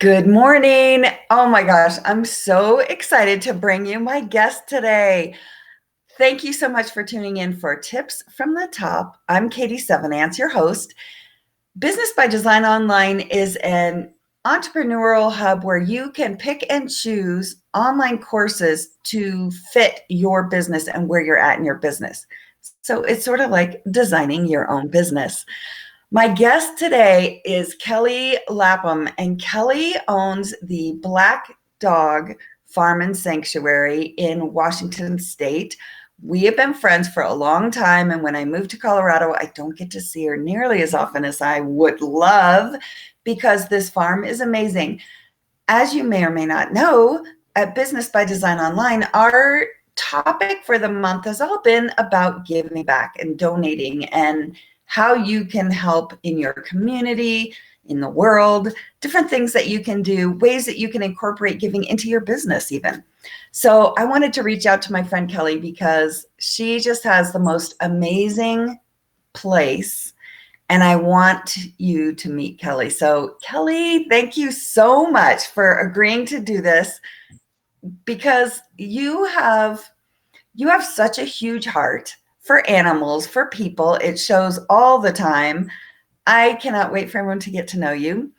Good morning. Oh my gosh, I'm so excited to bring you my guest today. Thank you so much for tuning in for Tips from the Top. I'm Katie Sevenance, your host. Business by Design Online is an entrepreneurial hub where you can pick and choose online courses to fit your business and where you're at in your business. So it's sort of like designing your own business. My guest today is Kelly Lapham, and Kelly owns the Dawg Farm and Sanctuary in Washington State. We have been friends for a long time, and when I moved to Colorado, I don't get to see her nearly as often as I would love because this farm is amazing. As you may or may not know, at Business by Design Online, our topic for the month has all been about giving back and donating and how you can help in your community, in the world, different things that you can do, ways that you can incorporate giving into your business even. So I wanted to reach out to my friend Kelly because she just has the most amazing place, and I want you to meet Kelly. So Kelly, thank you so much for agreeing to do this because you have such a huge heart for animals, for people. It shows all the time. I cannot wait for everyone to get to know you.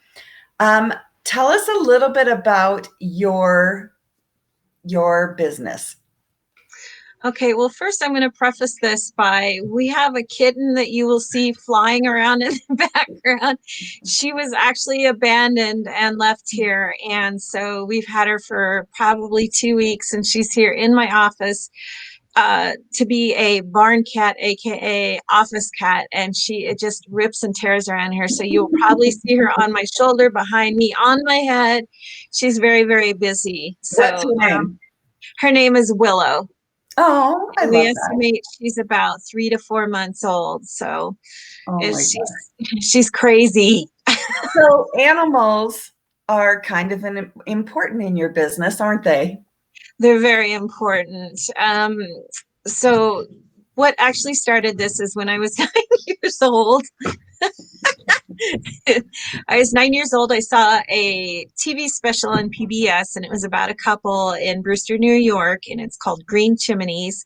Tell us a little bit about your business. Okay, well, first I'm going to preface this by we have a kitten that you will see flying around in the background. She was actually abandoned and left here. And so we've had her for probably 2 weeks, and she's here in my office to be a barn cat, aka office cat, and it just rips and tears around here. So you'll probably see her on my shoulder, behind me, on my head. She's very, very busy. What's So her name? her name is Willow. Oh, I We love that. estimate she's about 3 to 4 months old. So Oh my she's God. she's crazy. So animals are kind of important in your business, aren't they? They're very important. So what actually started this is when I was 9 years old. I was 9 years old. I saw a TV special on PBS, and it was about a couple in Brewster, New York, and it's called Green Chimneys.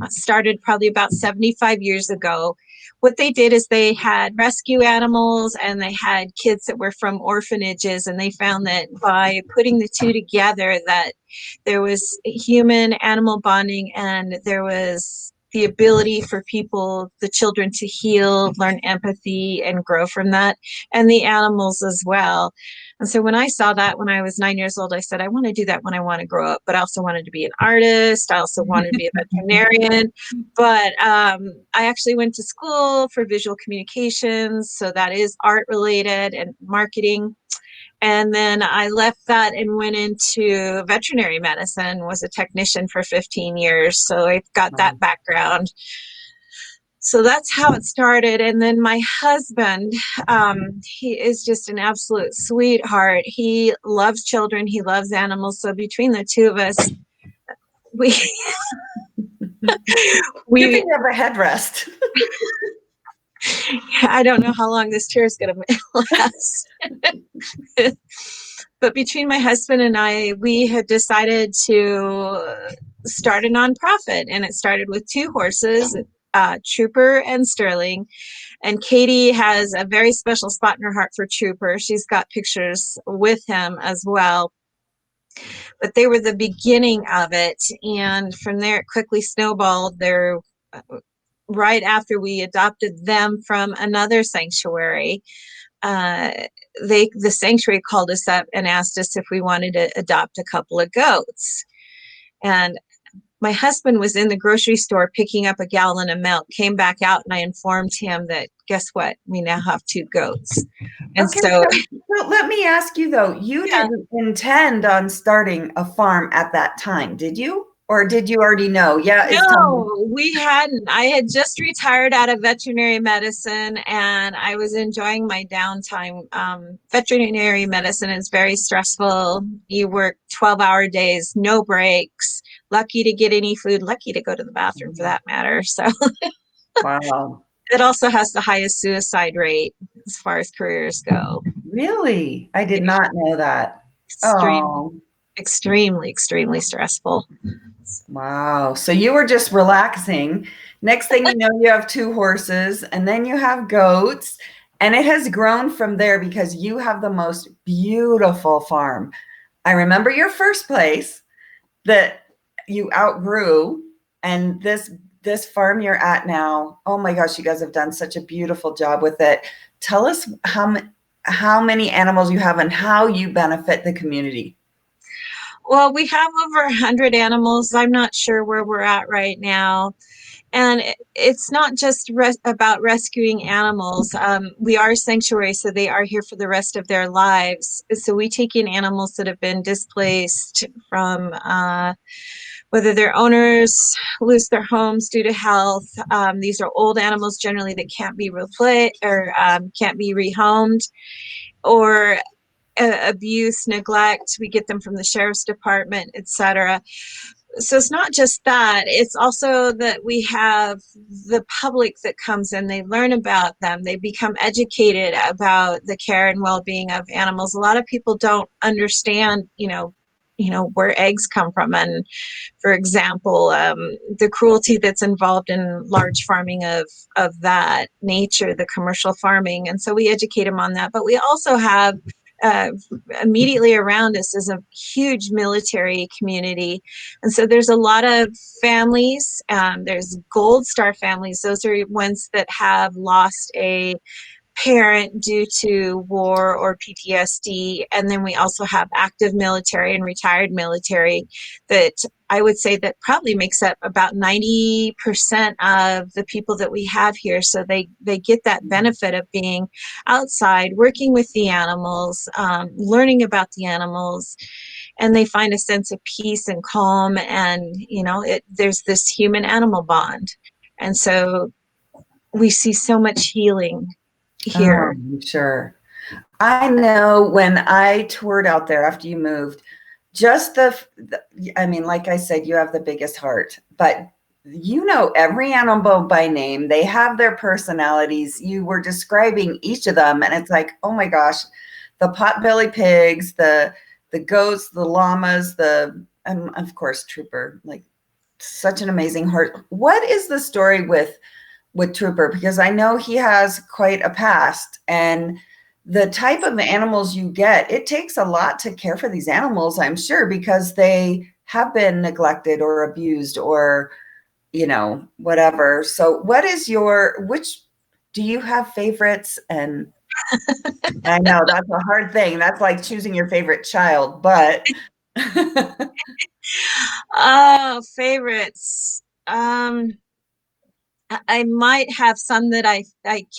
Started probably about 75 years ago. What they did is they had rescue animals and they had kids that were from orphanages, and they found that by putting the two together, that there was human animal bonding, and there was the ability for people, the children, to heal, learn empathy, and grow from that, and the animals as well. And so when I saw that when I was 9 years old, I said, I want to do that when I want to grow up, but I also wanted to be an artist. I also wanted to be a veterinarian. But I actually went to school for visual communications. So that is art related and marketing. And then I left that and went into veterinary medicine, was a technician for 15 years. So I've got that background. So that's how it started. And then my husband, he is just an absolute sweetheart. He loves children. He loves animals. So between the two of us, we, Good thing we, you have a headrest. I don't know how long this chair is going to last. But between my husband and I, we had decided to start a nonprofit, and it started with two horses, Trooper and Sterling. And Katie has a very special spot in her heart for Trooper. She's got pictures with him as well. But they were the beginning of it. And from there, it quickly snowballed. Right after we adopted them from another sanctuary, uh, the sanctuary called us up and asked us if we wanted to adopt a couple of goats. And my husband was in the grocery store picking up a gallon of milk, came back out, and I informed him that, guess what? We now have two goats. And Okay, so, so let me ask you though, you yeah, didn't intend on starting a farm at that time, did you? Or did you already know? Yeah, it's time. no, we hadn't. I had just retired out of veterinary medicine, and I was enjoying my downtime. Veterinary medicine is very stressful. You work 12-hour days, no breaks, lucky to get any food, lucky to go to the bathroom for that matter. So Wow. it also has the highest suicide rate as far as careers go. Really? I did not know that. extremely, Oh, extremely stressful. wow. So you were just relaxing. Next thing you know, you have two horses and then you have goats. And it has grown from there because you have the most beautiful farm. I remember your first place that you outgrew, and this farm you're at now. Oh my gosh, you guys have done such a beautiful job with it. Tell us how many animals you have and how you benefit the community. Well, we have over 100 animals. I'm not sure where we're at right now. And it's not just about rescuing animals. We are a sanctuary, so they are here for the rest of their lives. So we take in animals that have been displaced from whether their owners lose their homes due to health. These are old animals generally that can't be replaced or can't be rehomed, or abuse, neglect. We get them from the sheriff's department, etc. So it's not just that, it's also that we have the public that comes in, they learn about them, they become educated about the care and well-being of animals. A lot of people don't understand, where eggs come from, and for example, the cruelty that's involved in large farming of that nature, the commercial farming. And so we educate them on that. But we also have uh, immediately around us is a huge military community. And so there's a lot of families. There's Gold Star families. Those are ones that have lost a parent due to war or PTSD. And then we also have active military and retired military that I would say that probably makes up about 90% of the people that we have here. So they get that benefit of being outside, working with the animals, learning about the animals, and they find a sense of peace and calm. And, there's this human animal bond. And so we see so much healing Oh, here. sure. I know when I toured out there after you moved, just I mean, like I said, you have the biggest heart, but you know every animal by name. They have their personalities. You were describing each of them, and it's like, oh my gosh, the potbelly pigs, the goats, the llamas, the of course Trooper, like such an amazing heart. What is the story with Trooper? Because I know he has quite a past, and the type of animals you get, it takes a lot to care for these animals, I'm sure, because they have been neglected or abused or, whatever. So which do you have favorites? And I know that's a hard thing. That's like choosing your favorite child, but Oh, favorites. I might have some that I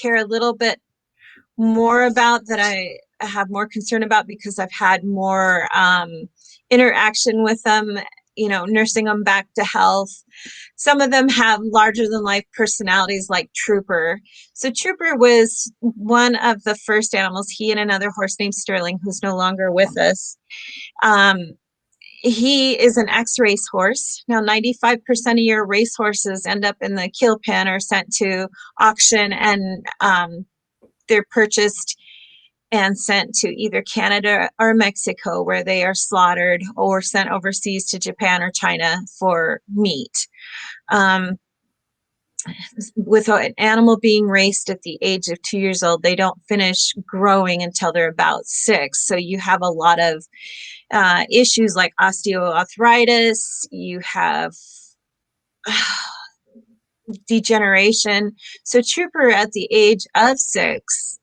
care a little bit more about, that I have more concern about because I've had more interaction with them, nursing them back to health. Some of them have larger than life personalities like Trooper. So Trooper was one of the first animals, he and another horse named Sterling, who's no longer with us. Um, he is an ex-race horse. Now, 95% of your race horses end up in the kill pen or sent to auction, and they're purchased and sent to either Canada or Mexico, where they are slaughtered, or sent overseas to Japan or China for meat. Um, with an animal being raised at the age of 2 years old, they don't finish growing until they're about 6. So you have a lot of issues like osteoarthritis, you have degeneration. So Trooper at the age of 6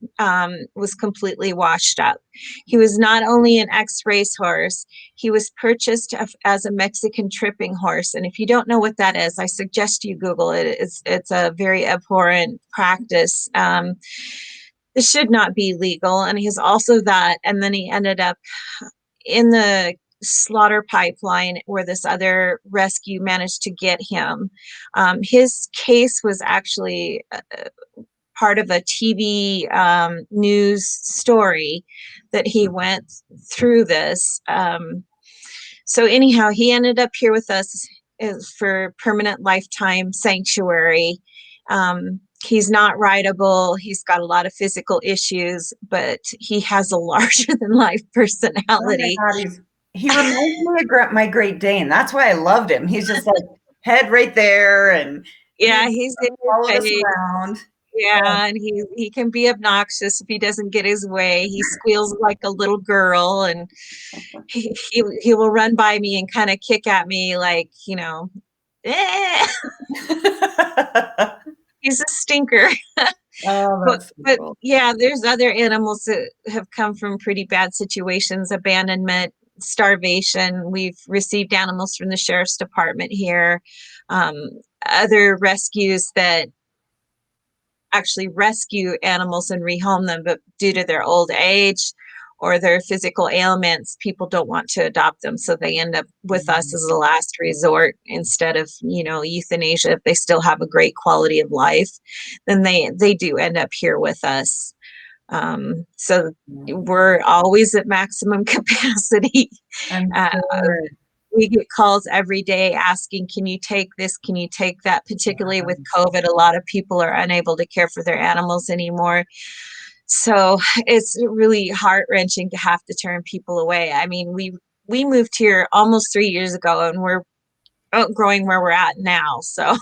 was completely washed up. He was not only an ex-race horse, he was purchased as a Mexican tripping horse. And if you don't know what that is, I suggest you Google it. It's a very abhorrent practice. It should not be legal. And he's also that. And then he ended up in the slaughter pipeline where this other rescue managed to get him. His case was actually part of a TV news story that he went through this. So anyhow, he ended up here with us for permanent lifetime sanctuary. He's not rideable. He's got a lot of physical issues, but he has a larger than life Oh my personality. God, he reminds me of my Great Dane. That's why I loved him. He's just like head right there, and Yeah, he he's in your followed us face. around. Oh, Yeah, and he can be obnoxious if he doesn't get his way. He squeals like a little girl, and he will run by me and kind of kick at me like, eh. He's a stinker. oh, But that's so but cool. yeah, there's other animals that have come from pretty bad situations, abandonment, starvation. We've received animals from the sheriff's department here, um, other rescues that actually rescue animals and rehome them, but due to their old age or their physical ailments, people don't want to adopt them. So they end up with us as a last resort instead of, euthanasia. If they still have a great quality of life, then they do end up here with us. So we're always at maximum capacity. I'm Uh, sure. we get calls every day asking, can you take this? Can you take that? Particularly with Wow. COVID, a lot of people are unable to care for their animals anymore. So it's really heart wrenching to have to turn people away. I mean, we moved here almost 3 years ago, and we're outgrowing where we're at now. So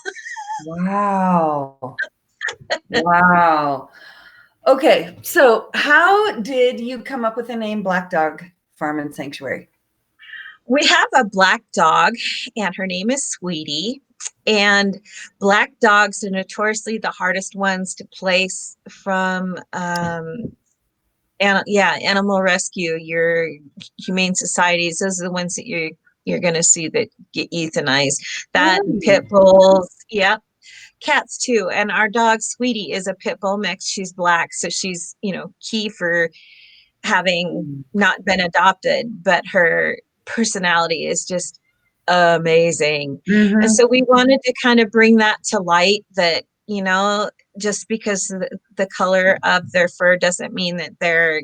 Wow. Wow. Okay, so how did you come up with the name Black Dog Farm and Sanctuary? we have a black dog, and her name is Sweetie. And black dogs are notoriously the hardest ones to place from and yeah, animal rescue, your humane societies, those are the ones that you're going to see that get euthanized. That and Really? pit bulls, yeah, cats too. And our dog Sweetie is a pit bull mix. She's black, so she's key for having not been adopted, but her personality is just amazing. And Mm-hmm. so we wanted to kind of bring that to light that, just because the color of their fur doesn't mean that they're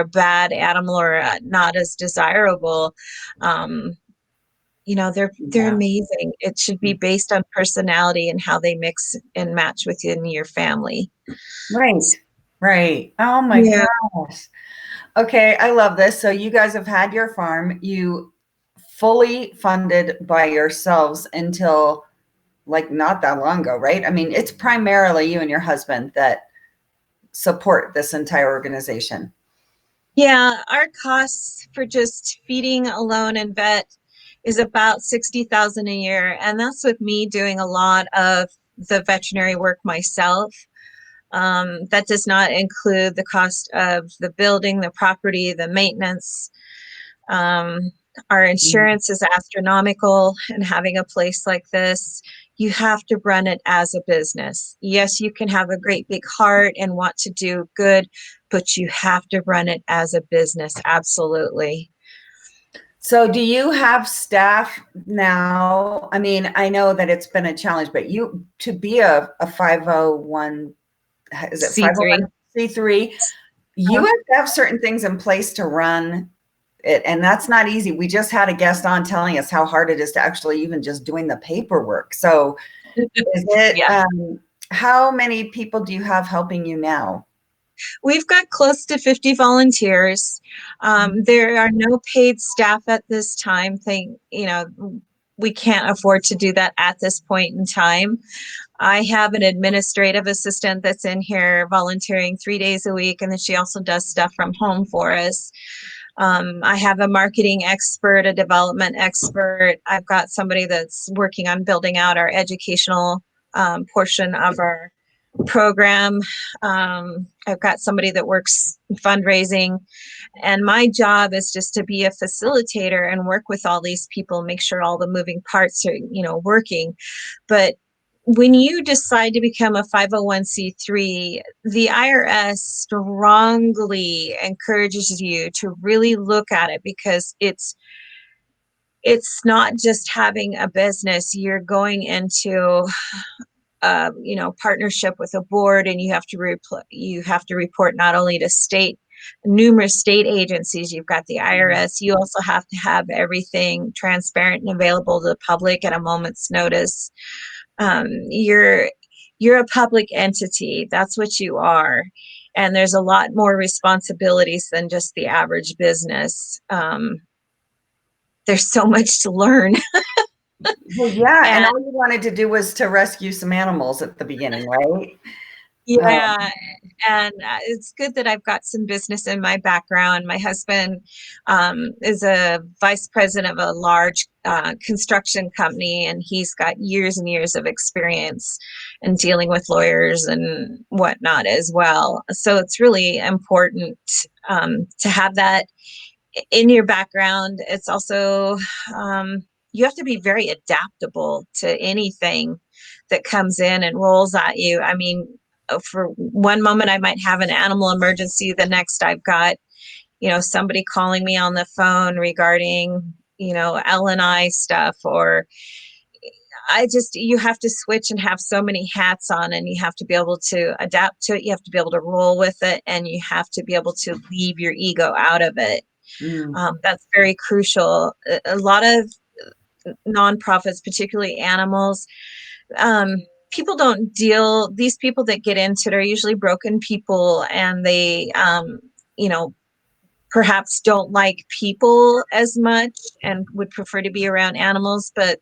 a bad animal or not as desirable. Um, they're Yeah. amazing. It should be based on personality and how they mix and match within your family. Right. Right. Oh my Yeah. gosh. Okay, I love this. So you guys have had your farm, you fully funded by yourselves until like not that long ago, right? I mean, it's primarily you and your husband that support this entire organization. Yeah, our costs for just feeding alone and vet is about 60,000 a year, and that's with me doing a lot of the veterinary work myself. That does not include the cost of the building, the property, the maintenance. Um, our Mm. insurance is astronomical, and having a place like this, you have to run it as a business. Yes, you can have a great big heart and want to do good, but you have to run it as a business. Absolutely. So do you have staff now? I mean, I know that it's been a challenge, but you to be a 501, is it C3. 501c3, you Huh? have to have certain things in place to run it, and that's not easy. We just had a guest on telling us how hard it is to actually even just doing the paperwork. So is it, Yeah. how many people do you have helping you now? We've got close to 50 volunteers. There are no paid staff at this time. We can't afford to do that at this point in time. I have an administrative assistant that's in here volunteering 3 days a week, and then she also does stuff from home for us. I have a marketing expert, a development expert. I've got somebody that's working on building out our educational portion of our program. I've got somebody that works fundraising, and my job is just to be a facilitator and work with all these people, make sure all the moving parts are, working. But when you decide to become a 501c3, the IRS strongly encourages you to really look at it because it's not just having a business. You're going into partnership with a board, and you have to report not only to numerous state agencies. You've got the IRS. You also have to have everything transparent and available to the public at a moment's notice. You're a public entity. That's what you are. And there's a lot more responsibilities than just the average business. There's so much to learn. Well, yeah, and And all you wanted to do was to rescue some animals at the beginning, right? yeah, and it's good that I've got some business in my background. My husband is a vice president of a large construction company, and he's got years and years of experience in dealing with lawyers and whatnot as well. So it's really important to have that in your background. It's also, you have to be very adaptable to anything that comes in and rolls at you. I mean, for one moment, I might have an animal emergency. The next, I've got, somebody calling me on the phone regarding, L&I stuff, or you have to switch and have so many hats on, and you have to be able to adapt to it. You have to be able to roll with it, and you have to be able to leave your ego out of it. Mm. That's very crucial. A lot of nonprofits, particularly animals, um, people don't deal, these people that get into it are usually broken people, and they, perhaps don't like people as much and would prefer to be around animals. But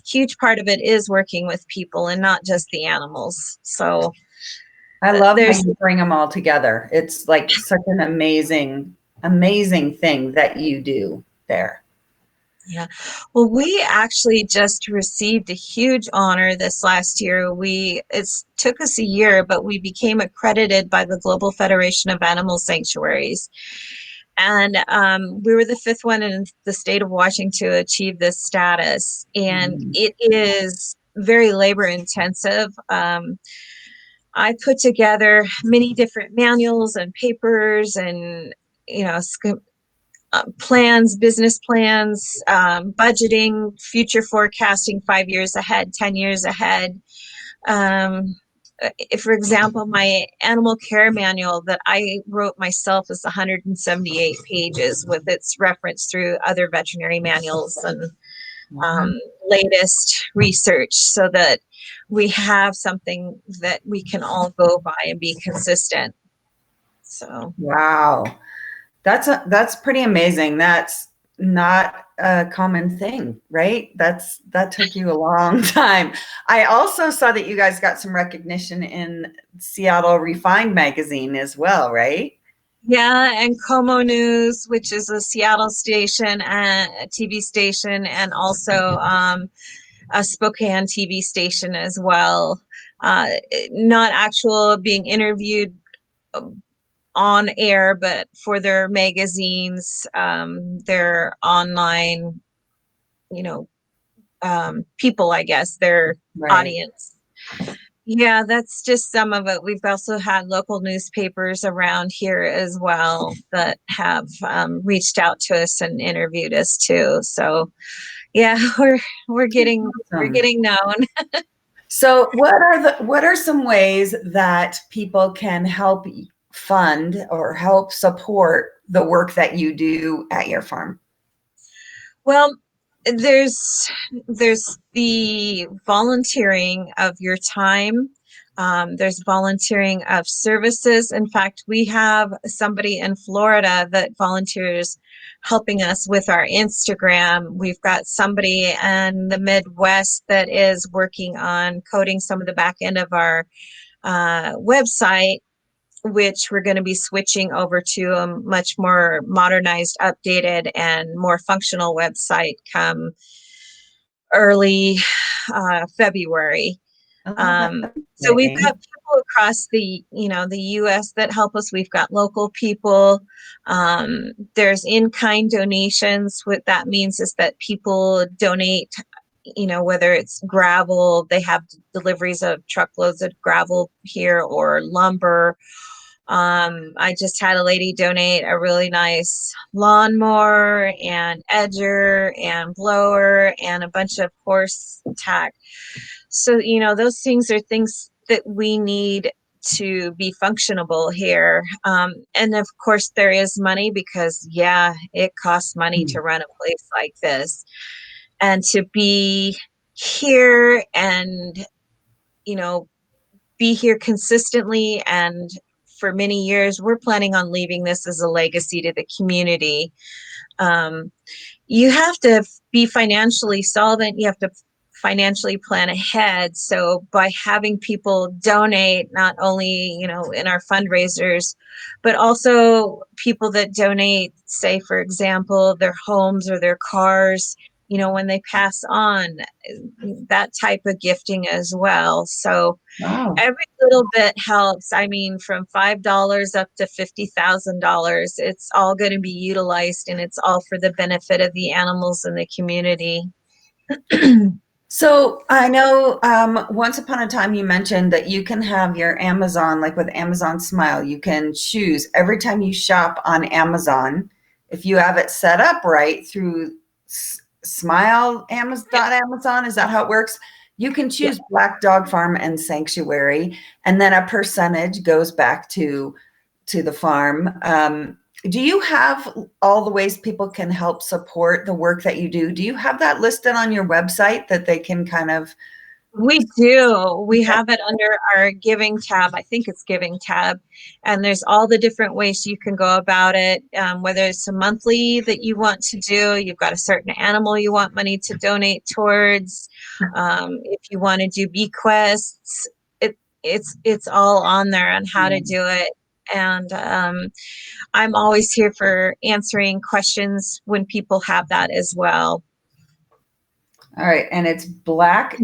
huge part of it is working with people and not just the animals. So I love how there's you bring them all together. It's like such an amazing, amazing thing that you do there. Yeah. Well, we actually just received a huge honor this last year. It's took us a year, but we became accredited by the Global Federation of Animal Sanctuaries. And we were the fifth one in the state of Washington to achieve this status. And Mm. it is very labor intensive. I put together many different manuals and papers and, you know, plans, business plans, budgeting, future forecasting, 5 years ahead, 10 years ahead. Um, if, for example, my animal care manual that I wrote myself is 178 pages with its reference through other veterinary manuals and Wow. latest research, so that we have something that we can all go by and be consistent. So Wow. That's pretty amazing. That's not a common thing, right? That took you a long time. I also saw that you guys got some recognition in Seattle Refined magazine as well, right? yeah, and Como News, which is a Seattle station and a TV station, and also a Spokane TV station as well. Uh, Not actual being interviewed on air, but for their magazines, their online, you know, people, I guess, their Right. audience. Yeah, that's just some of it. We've also had local newspapers around here as well that have reached out to us and interviewed us too. So yeah, we're Awesome. getting known. So what are some ways that people can help fund or help support the work that you do at your farm? Well, there's the volunteering of your time. There's volunteering of services. In fact, we have somebody in Florida that volunteers helping us with our Instagram. We've got somebody in the Midwest that is working on coding some of the back end of our website, which we're going to be switching over to a much more modernized, updated, and more functional website come early February. Oh, Um, that's so we've got exciting. people across the U.S. that help us. We've got local people. There's in-kind donations. What that means is that people donate, whether it's gravel, they have deliveries of truckloads of gravel here, or lumber. I just had a lady donate a really nice lawnmower and edger and blower and a bunch of horse tack. So, those things are things that we need to be functionable here. And of course, there is money because, yeah, it costs money to run a place like this. And to be here and you know, be here consistently. And for many years, we're planning on leaving this as a legacy to the community. Um, you have to be financially solvent. You have to financially plan ahead. So by having people donate, not only, in our fundraisers, but also people that donate, say, for example, their homes or their cars, when they pass on, that type of gifting as well. So Wow. every little bit helps. I mean, from $5 up to $50,000, it's all going to be utilized, and it's all for the benefit of the animals in the community. So I know once upon a time you mentioned that you can have your Amazon, like with Amazon Smile, you can choose every time you shop on Amazon, if you have it set up right through Smile Yep. Amazon, is that how it works? You can Yep. choose Black Dog Farm and Sanctuary, and then a percentage goes back to the farm. Do you have all the ways people can help support the work that you do? Do you have that listed on your website that they can kind of? We do. We have it under our giving tab. I think it's giving tab. And there's all the different ways you can go about it. Whether it's a monthly that you want to do, you've got a certain animal you want money to donate towards. If you want to do bequests, it's all on there on how to do it. And I'm always here for answering questions when people have that as well. All right, and it's Black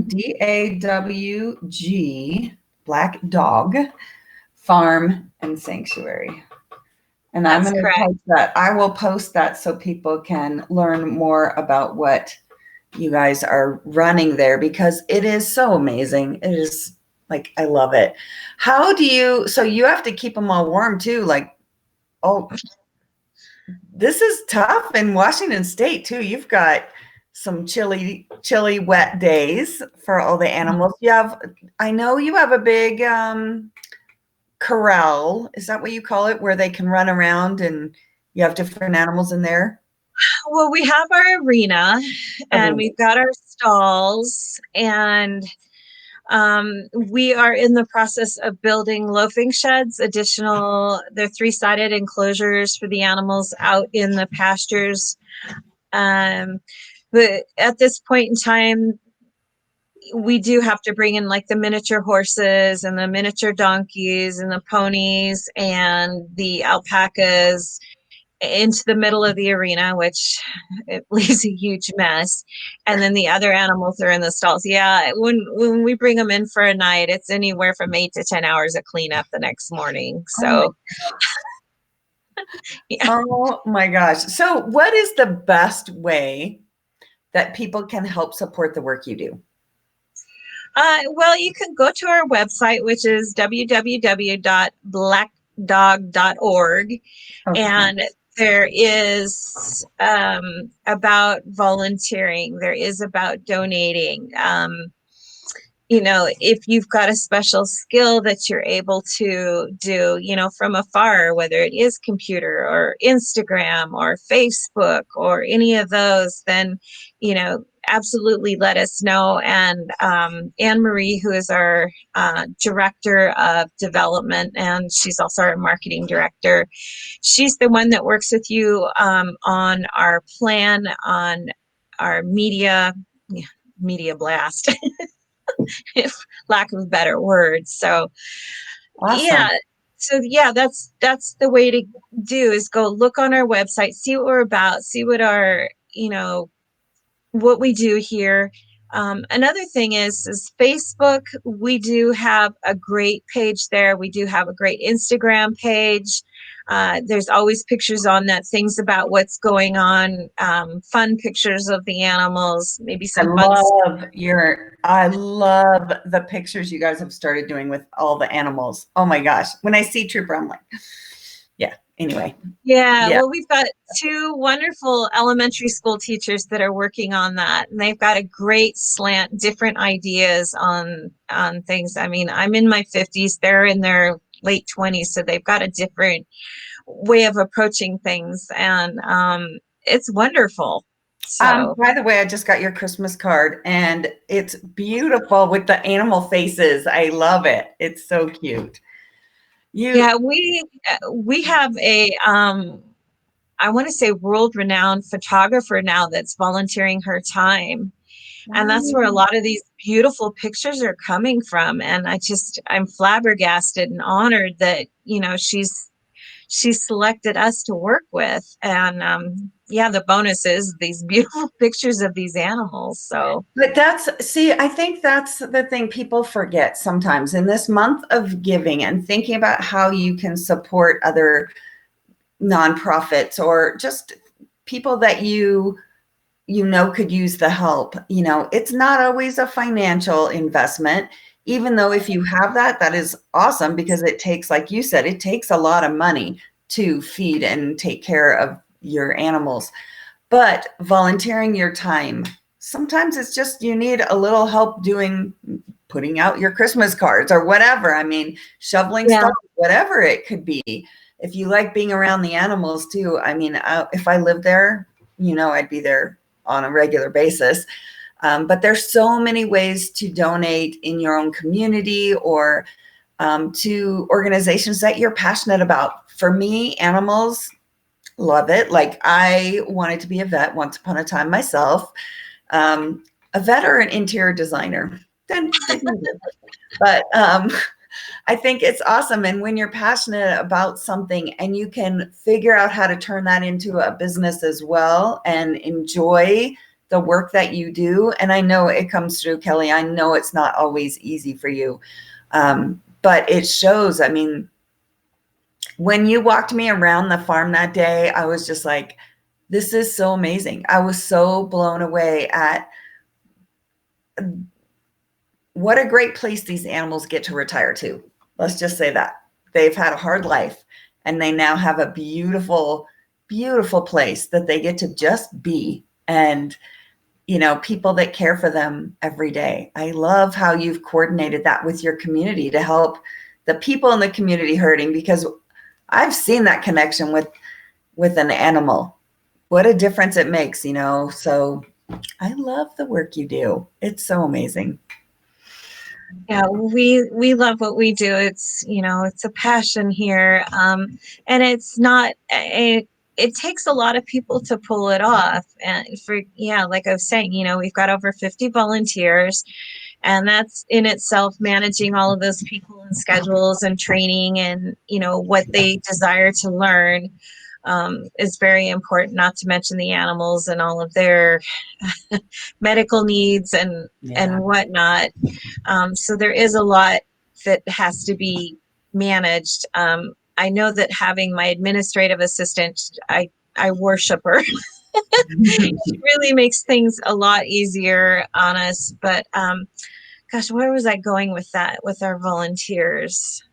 DAWG, Black Dog Farm and Sanctuary. And I'm That's going to correct. post that. I will post that so people can learn more about what you guys are running there, because it is so amazing. It is like, I love it. How do you, so you have to keep them all warm too? Like, oh, this is tough in Washington State too. You've got some chilly, wet days for all the animals. I know you have a big corral. Is that what you call it? Where they can run around and you have different animals in there? Well, we have our arena and Arena. we've got our stalls, and we are in the process of building loafing sheds, they're three-sided enclosures for the animals out in the pastures. Um, but at this point in time, we do have to bring in like the miniature horses and the miniature donkeys and the ponies and the alpacas into the middle of the arena, which it leaves a huge mess. And then the other animals are in the stalls. Yeah, when we bring them in for a night, it's anywhere from 8 to 10 hours of cleanup the next morning. Oh my, So yeah. oh my gosh. So what is the best way that people can help support the work you do? Well, you can go to our website, which is www.blackdog.org, Okay. and there is about volunteering. There is about donating. If you've got a special skill that you're able to do, from afar, whether it is computer or Instagram or Facebook or any of those, then, absolutely let us know. And Anne Marie, who is our director of development, and she's also our marketing director, she's the one that works with you on our plan, on our media blast. If lack of better words. So yeah. Awesome. So yeah, that's the way to do, is go look on our website, see what we're about, see what we do here. Another thing is Facebook. We do have a great page there. We do have a great Instagram page. There's always pictures on that, things about what's going on, fun pictures of the animals, maybe some fun. I love the pictures you guys have started doing with all the animals. Oh my gosh. When I see Trooper, I'm like, yeah, anyway. Yeah, Yeah. well, we've got two wonderful elementary school teachers that are working on that, and they've got a great slant, different ideas on things. I mean, I'm in my 50s, they're in their late 20s, so they've got a different way of approaching things, and it's wonderful. So By the way, I just got your Christmas card and it's beautiful with the animal faces. I love it. It's so cute. You yeah, we have a I want to say world renowned photographer now that's volunteering her time. And that's where a Wow. lot of these beautiful pictures are coming from. And I'm flabbergasted and honored that, she selected us to work with. And yeah, the bonus is these beautiful pictures of these animals. So But see, I think that's the thing people forget sometimes in this month of giving and thinking about how you can support other nonprofits or just people that could use the help. It's not always a financial investment, even though if you have that, that is awesome because it takes, like you said, it takes a lot of money to feed and take care of your animals. But volunteering your time, sometimes it's just you need a little help putting out your Christmas cards or whatever. I mean, shoveling yeah, stuff, whatever it could be. If you like being around the animals too, I mean, if I lived there, I'd be there on a regular basis. But there's so many ways to donate in your own community or to organizations that you're passionate about. For me, animals, love it. Like I wanted to be a vet once upon a time myself, a vet or an interior designer. Then didn't either. But I think it's awesome. And when you're passionate about something and you can figure out how to turn that into a business as well and enjoy the work that you do. And I know it comes through, Kelly. I know it's not always easy for you. But it shows. I mean, when you walked me around the farm that day, I was just like, this is so amazing. I was so blown away at what a great place these animals get to retire to. Let's just say that. They've had a hard life and they now have a beautiful, beautiful place that they get to just be. And, people that care for them every day. I love how you've coordinated that with your community to help the people in the community hurting, because I've seen that connection with an animal. What a difference it makes, So I love the work you do. It's so amazing. yeah, we love what we do. It's a passion here. And it's not a it takes a lot of people to pull it off. And like I was saying, we've got over 50 volunteers, and that's in itself managing all of those people and schedules and training and what they desire to learn is very important, not to mention the animals and all of their medical needs and Yeah. whatnot. So there is a lot that has to be managed. I know that having my administrative assistant, I worship her. She really makes things a lot easier on us. But gosh, where was I going with that with our volunteers?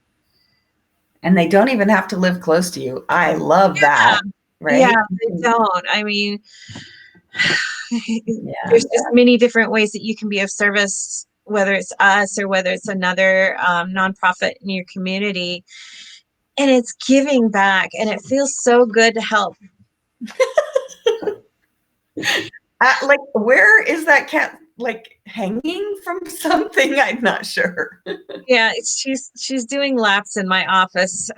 And they don't even have to live close to you. I love that, Yeah, right? they don't. I mean, Yeah. there's just many different ways that you can be of service, whether it's us or whether it's another nonprofit in your community. And it's giving back, and it feels so good to help. Like, where is that cat? Like hanging from something? I'm not sure. Yeah, she's doing laps in my office.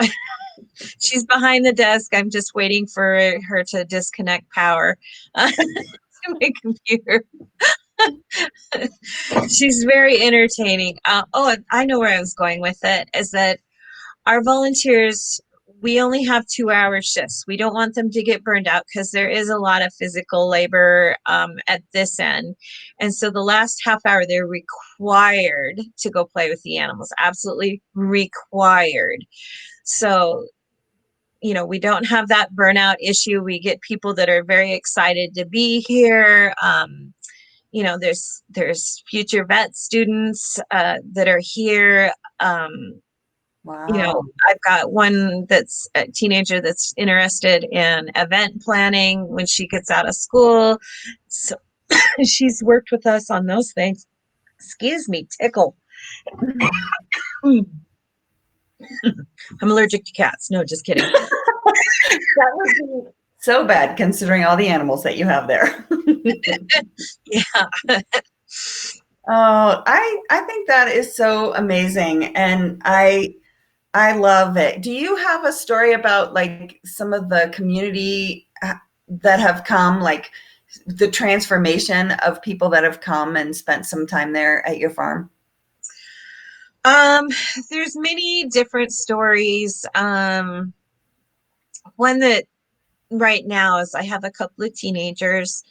She's behind the desk. I'm just waiting for her to disconnect power to my computer. She's very entertaining. I know where I was going with it, is that our volunteers, we only have 2-hour shifts. We don't want them to get burned out because there is a lot of physical labor at this end. And so the last half hour, they're required to go play with the animals, absolutely required. So, we don't have that burnout issue. We get people that are very excited to be here. There's future vet students that are here. Wow. I've got one that's a teenager that's interested in event planning when she gets out of school. So she's worked with us on those things. Excuse me, tickle. I'm allergic to cats. No, just kidding. That would be so bad considering all the animals that you have there. Yeah. Oh, I think that is so amazing, and I love it. Do you have a story about like some of the community that have come, like the transformation of people that have come and spent some time there at your farm? Um, there's many different stories. One that right now is I have a couple of teenagers.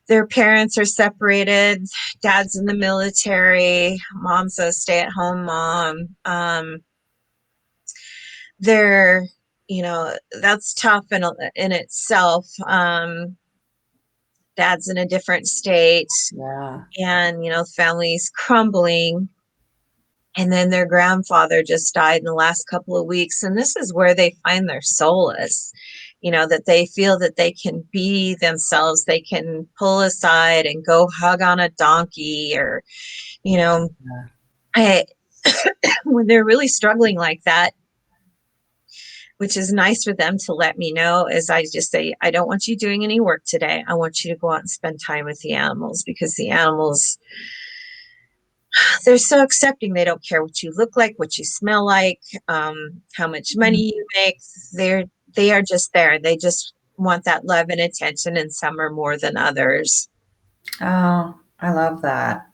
Their parents are separated. Dad's in the military. Mom's a stay-at-home mom. They're, that's tough in itself. Dad's in a different state, Yeah. and family's crumbling. And then their grandfather just died in the last couple of weeks. And this is where they find their solace, that they feel that they can be themselves. They can pull aside and go hug on a donkey, or, you know, Yeah. I, when they're really struggling like that, which is nice for them to let me know, is I just say, I don't want you doing any work today. I want you to go out and spend time with the animals, because the animals, they're so accepting. They don't care what you look like, what you smell like, how much money you make. They are just there. They just want that love and attention, and some are more than others. Oh, I love that.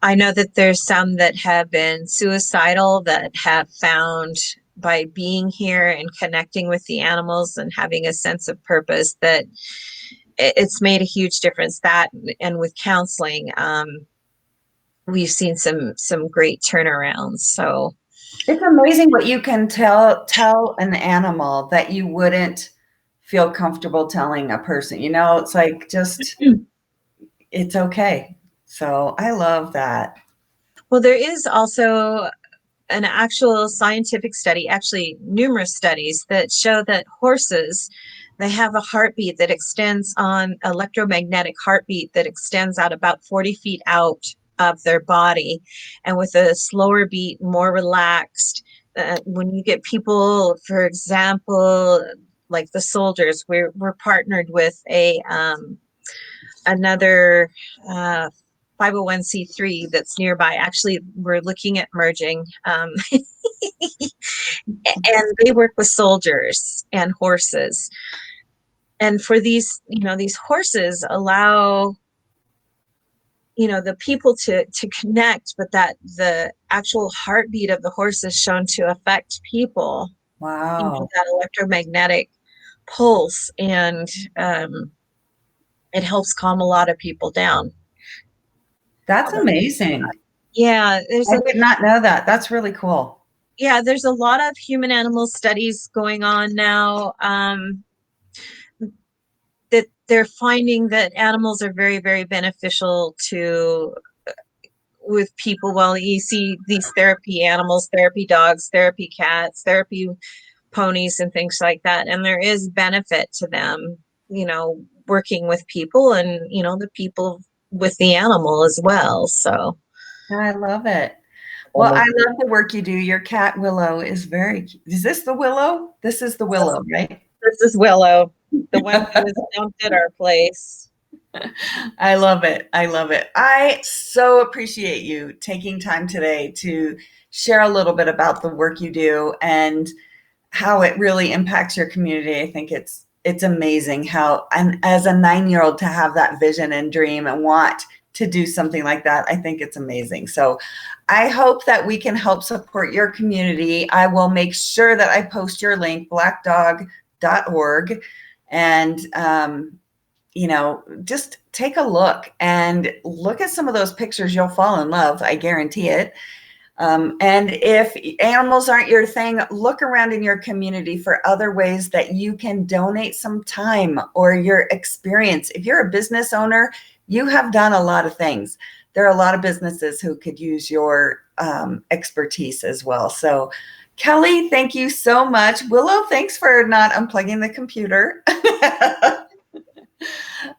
I know that there's some that have been suicidal, that have found by being here and connecting with the animals and having a sense of purpose that it's made a huge difference. That, and with counseling, we've seen some great turnarounds. So It's amazing what you can tell an animal that you wouldn't feel comfortable telling a person. It's like just it's okay. So I love that. well, there is also an actual scientific study, actually numerous studies, that show that horses, they have a heartbeat that extends on electromagnetic heartbeat that extends out about 40 feet out of their body, and with a slower beat, more relaxed. When you get people, for example, like the soldiers, we're partnered with a another uh, 501c3 that's nearby. Actually, we're looking at merging. And they work with soldiers and horses. And for these horses allow, the people to connect, but that the actual heartbeat of the horse is shown to affect people, Wow. that electromagnetic pulse. And um, it helps calm a lot of people down. That's amazing. Yeah, I did not know that. That's really cool. there's a lot of human animal studies going on now, that they're finding that animals are very, very beneficial to with people. Well, you see these therapy animals, therapy dogs, therapy cats, therapy ponies, and things like that, and there is benefit to them, working with people, and the people with the animal as well. So I love it. Well, I love the work you do. Your cat Willow is very Is this the Willow? This is the Willow, right? this is Willow, the one who was dumped at our place. I love it. I love it. I so appreciate you taking time today to share a little bit about the work you do and how it really impacts your community. I think it's amazing how, and as a 9-year-old, to have that vision and dream and want to do something like that. I think it's amazing. So I hope that we can help support your community. I will make sure that I post your link, blackdawg.org, and just take a look at some of those pictures. You'll fall in love. I guarantee it. And if animals aren't your thing, look around in your community for other ways that you can donate some time or your experience. If you're a business owner, you have done a lot of things. There are a lot of businesses who could use your expertise as well. So, Kelly, thank you so much. Willow, thanks for not unplugging the computer.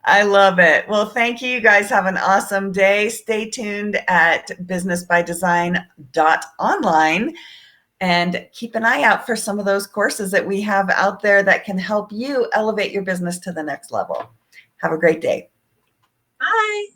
I love it. Well, thank you. You guys have an awesome day. Stay tuned at businessbydesign.online and keep an eye out for some of those courses that we have out there that can help you elevate your business to the next level. Have a great day. Bye.